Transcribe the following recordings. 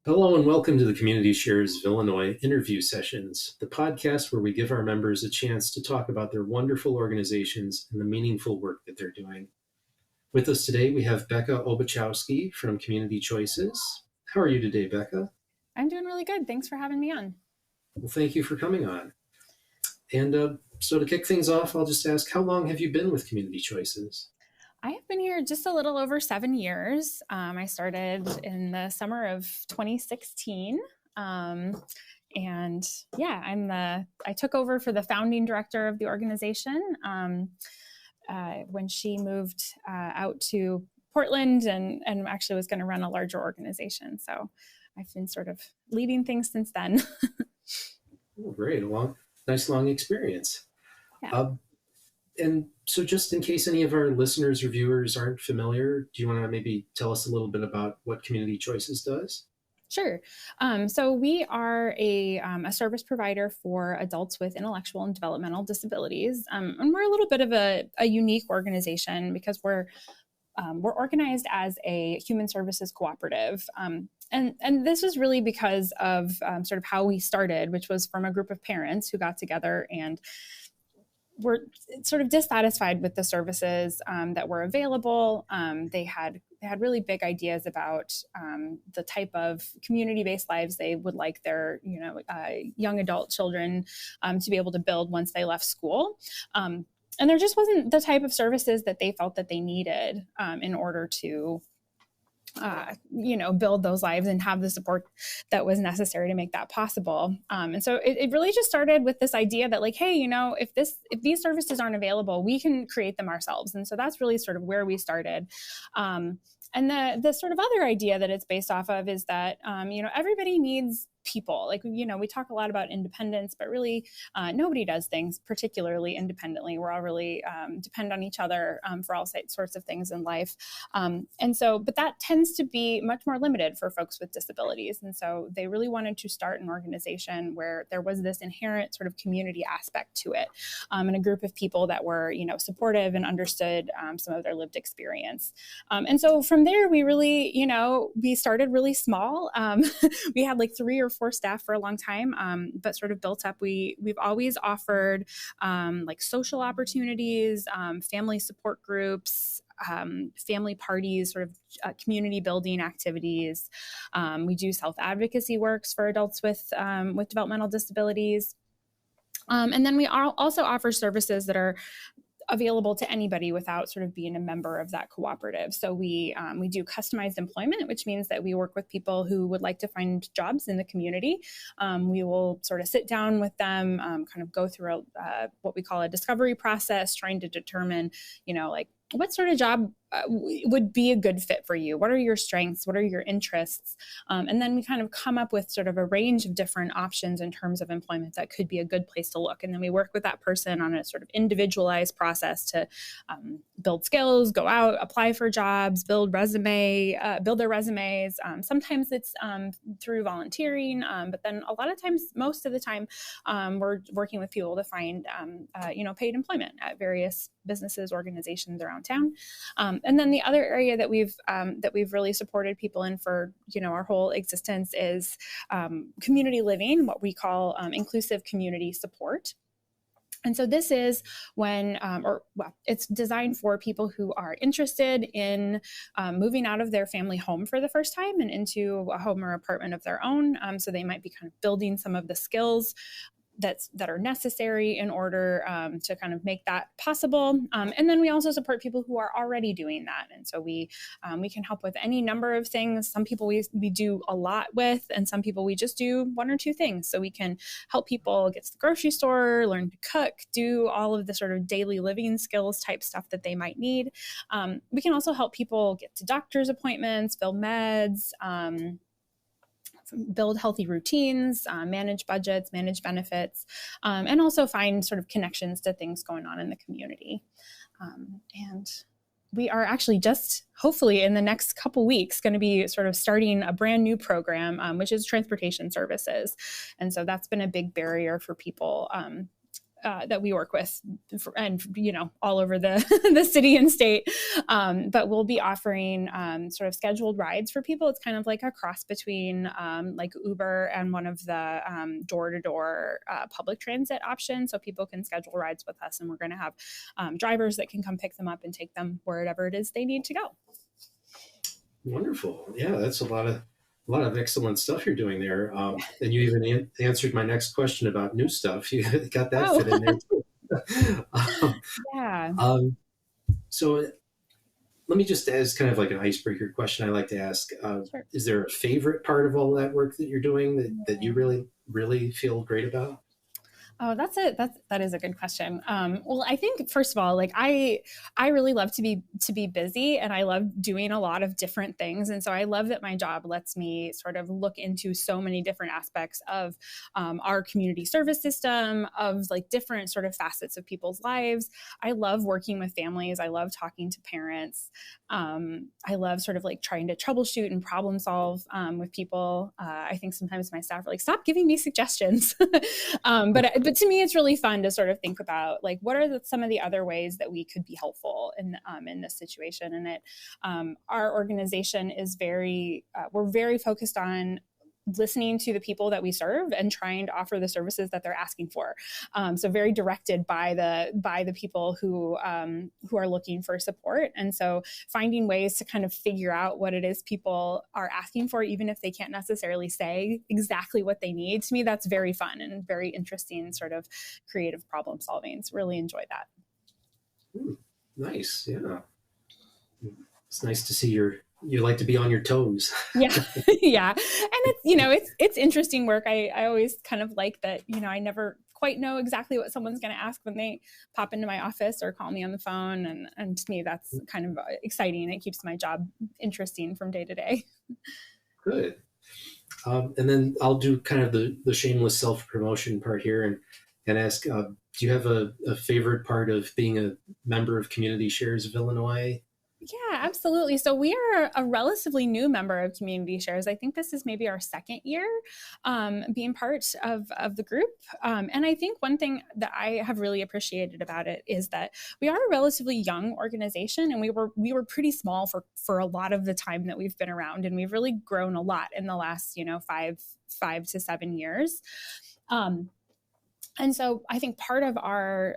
Hello and welcome to the Community Shares of Illinois interview sessions, the podcast where we give our members a chance to talk about their wonderful organizations and the meaningful work that they're doing. With us today, we have Becca Obuchowski from Community Choices. How are you today, Becca? I'm doing really good. Thanks for having me on. Well, thank you for coming on. And so to kick things off, I'll just ask, how long have you been with Community Choices? I have been here just a little over 7 years. I started in the summer of 2016. And yeah, I took over for the founding director of the organization when she moved out to Portland and actually was going to run a larger organization. So I've been sort of leading things since then. Oh, great. Nice long experience. Yeah. And so just in case any of our listeners or viewers aren't familiar, do you want to maybe tell us a little bit about what Community Choices does? Sure. So we are a service provider for adults with intellectual and developmental disabilities. And we're a little bit of a unique organization because we're organized as a human services cooperative. And this was really because of sort of how we started, which was from a group of parents who got together and were sort of dissatisfied with the services that were available. They had really big ideas about the type of community-based lives they would like their young adult children to be able to build once they left school. And there just wasn't the type of services that they felt that they needed in order to build those lives and have the support that was necessary to make that possible. And so it really just started with this idea that hey, if these services aren't available, we can create them ourselves. And so that's really sort of where we started. And the sort of other idea that it's based off of is that, everybody needs people. We talk a lot about independence, but really nobody does things particularly independently. We're all really depend on each other for all sorts of things in life. But that tends to be much more limited for folks with disabilities. And so they really wanted to start an organization where there was this inherent sort of community aspect to it, and a group of people that were, supportive and understood some of their lived experience. And so from there, we really, we started really small. We had 3 or 4 staff for a long time, but sort of built up. We've always offered social opportunities, family support groups, family parties, sort of community building activities. We do self-advocacy works for adults with developmental disabilities. And then we also offer services that are available to anybody without sort of being a member of that cooperative. So we do customized employment, which means that we work with people who would like to find jobs in the community. We will sort of sit down with them, kind of go through what we call a discovery process, trying to determine, what sort of job would be a good fit for you? What are your strengths? What are your interests? And then we kind of come up with sort of a range of different options in terms of employment that could be a good place to look. And then we work with that person on a sort of individualized process to build skills, go out, apply for jobs, build their resumes. Sometimes it's through volunteering, but then a lot of times, most of the time, we're working with people to find, paid employment at various businesses, organizations around town. And then the other area that we've really supported people in for, our whole existence is community living, what we call inclusive community support. And so this is when, it's designed for people who are interested in moving out of their family home for the first time and into a home or apartment of their own. So they might be kind of building some of the skills that are necessary in order to kind of make that possible. And then we also support people who are already doing that. And so we can help with any number of things. Some people we do a lot with, and some people we just do 1 or 2 things. So we can help people get to the grocery store, learn to cook, do all of the sort of daily living skills type stuff that they might need. We can also help people get to doctor's appointments, fill meds, build healthy routines, manage budgets, manage benefits, and also find sort of connections to things going on in the community. And we are actually just hopefully in the next couple weeks going to be sort of starting a brand new program, which is transportation services. And so that's been a big barrier for people that we work with, and all over the the city and state. But we'll be offering sort of scheduled rides for people. It's kind of like a cross between like Uber and one of the door-to-door public transit options. So people can schedule rides with us, and we're going to have drivers that can come pick them up and take them wherever it is they need to go. Wonderful. Yeah, that's a lot of excellent stuff you're doing there. And you even answered my next question about new stuff. You got that Oh, fit in there too. um, yeah. so let me just ask kind of like an icebreaker question I like to ask. Sure. Is there a favorite part of all that work that you're doing that you really, really feel great about? Oh, that is a good question. Well, I think first of all, like I really love to be busy, and I love doing a lot of different things, and so I love that my job lets me sort of look into so many different aspects of our community service system, of like different sort of facets of people's lives. I love working with families. I love talking to parents. I love sort of like trying to troubleshoot and problem solve with people. I think sometimes my staff are like, "Stop giving me suggestions," but to me, it's really fun to sort of think about like what are some of the other ways that we could be helpful in this situation. And our organization is we're very focused on listening to the people that we serve and trying to offer the services that they're asking for. So very directed by the people who are looking for support. And so finding ways to kind of figure out what it is people are asking for, even if they can't necessarily say exactly what they need. To me, that's very fun and very interesting sort of creative problem solving. So really enjoy that. Nice. Yeah. It's nice to see you like to be on your toes. Yeah. Yeah. And it's interesting work. I always kind of like that, I never quite know exactly what someone's going to ask when they pop into my office or call me on the phone. And to me, that's kind of exciting. It keeps my job interesting from day to day. Good. And then I'll do kind of the shameless self promotion part here and ask, do you have a favorite part of being a member of Community Shares of Illinois? Yeah, absolutely. So we are a relatively new member of Community Shares. I think this is maybe our second year being part of the group. And I think one thing that I have really appreciated about it is that we are a relatively young organization, and we were pretty small for a lot of the time that we've been around, and we've really grown a lot in the last 5 to 7 years. And so I think part of our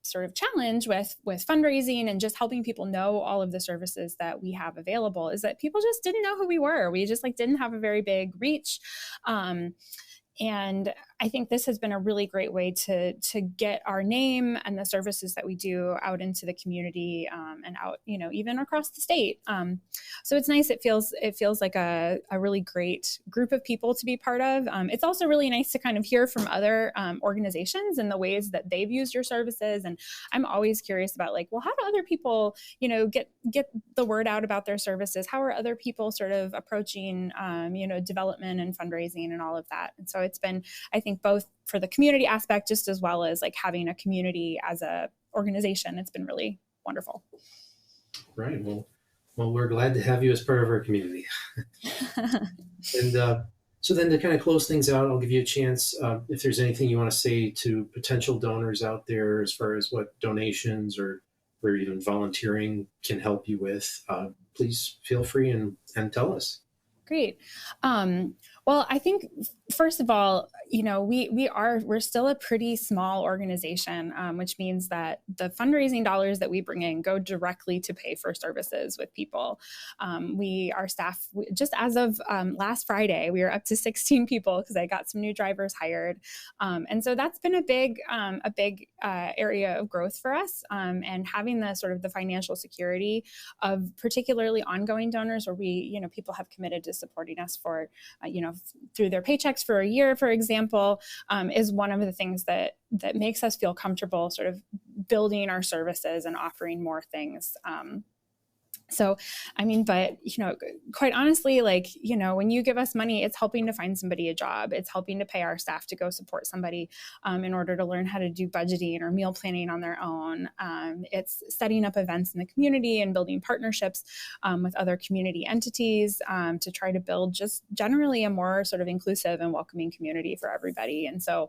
sort of challenge with fundraising and just helping people know all of the services that we have available is that people just didn't know who we were. We just didn't have a very big reach. And I think this has been a really great way to get our name and the services that we do out into the community and out, even across the state. So it's nice. It feels like a really great group of people to be part of. It's also really nice to kind of hear from other organizations and the ways that they've used your services. And I'm always curious about well, how do other people, get the word out about their services? How are other people sort of approaching, development and fundraising and all of that? And so it's been, I think, both for the community aspect, just as well as having a community as a organization. It's been really wonderful. Right. Well, we're glad to have you as part of our community. And so then to kind of close things out, I'll give you a chance if there's anything you want to say to potential donors out there as far as what donations or even volunteering can help you with. Please feel free and tell us. Great. Well, I think first of all, we're still a pretty small organization, which means that the fundraising dollars that we bring in go directly to pay for services with people. Our staff, just as of last Friday, we are up to 16 people because I got some new drivers hired, and so that's been a big area of growth for us. And having the sort of the financial security of particularly ongoing donors, where people have committed to supporting us for through their paychecks for a year, for example, is one of the things that makes us feel comfortable sort of building our services and offering more things. So, but, quite honestly, when you give us money, it's helping to find somebody a job. It's helping to pay our staff to go support somebody in order to learn how to do budgeting or meal planning on their own. It's setting up events in the community and building partnerships with other community entities to try to build just generally a more sort of inclusive and welcoming community for everybody. And so,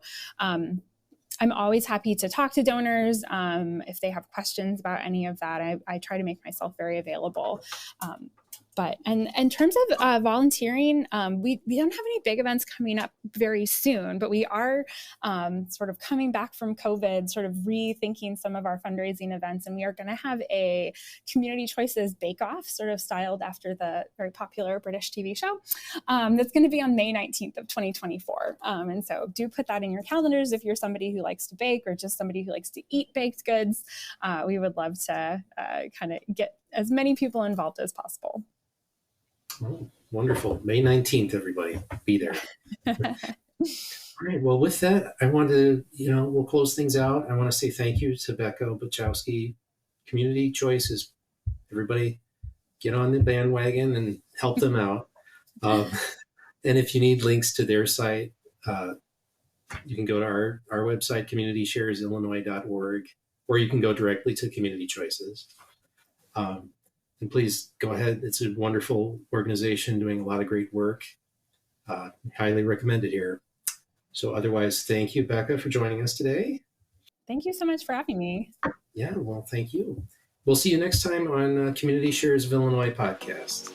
I'm always happy to talk to donors. If they have questions about any of that, I try to make myself very available. But and in terms of volunteering, we don't have any big events coming up very soon, but we are sort of coming back from COVID, sort of rethinking some of our fundraising events, and we are going to have a Community Choices Bake Off, sort of styled after the very popular British TV show. That's going to be on May 19th of 2024, and so do put that in your calendars if you're somebody who likes to bake or just somebody who likes to eat baked goods. We would love to kind of get as many people involved as possible. Oh, wonderful. May 19th, everybody. Be there. All right. Well, with that, I want to, we'll close things out. I want to say thank you to Becca Obuchowski. Community Choices. Everybody get on the bandwagon and help them out. And if you need links to their site, you can go to our website, communitysharesillinois.org, or you can go directly to Community Choices. And please go ahead. It's a wonderful organization doing a lot of great work. Highly recommended here. So otherwise, thank you, Becca, for joining us today. Thank you so much for having me. Yeah, well, thank you. We'll see you next time on Community Shares of Illinois podcast.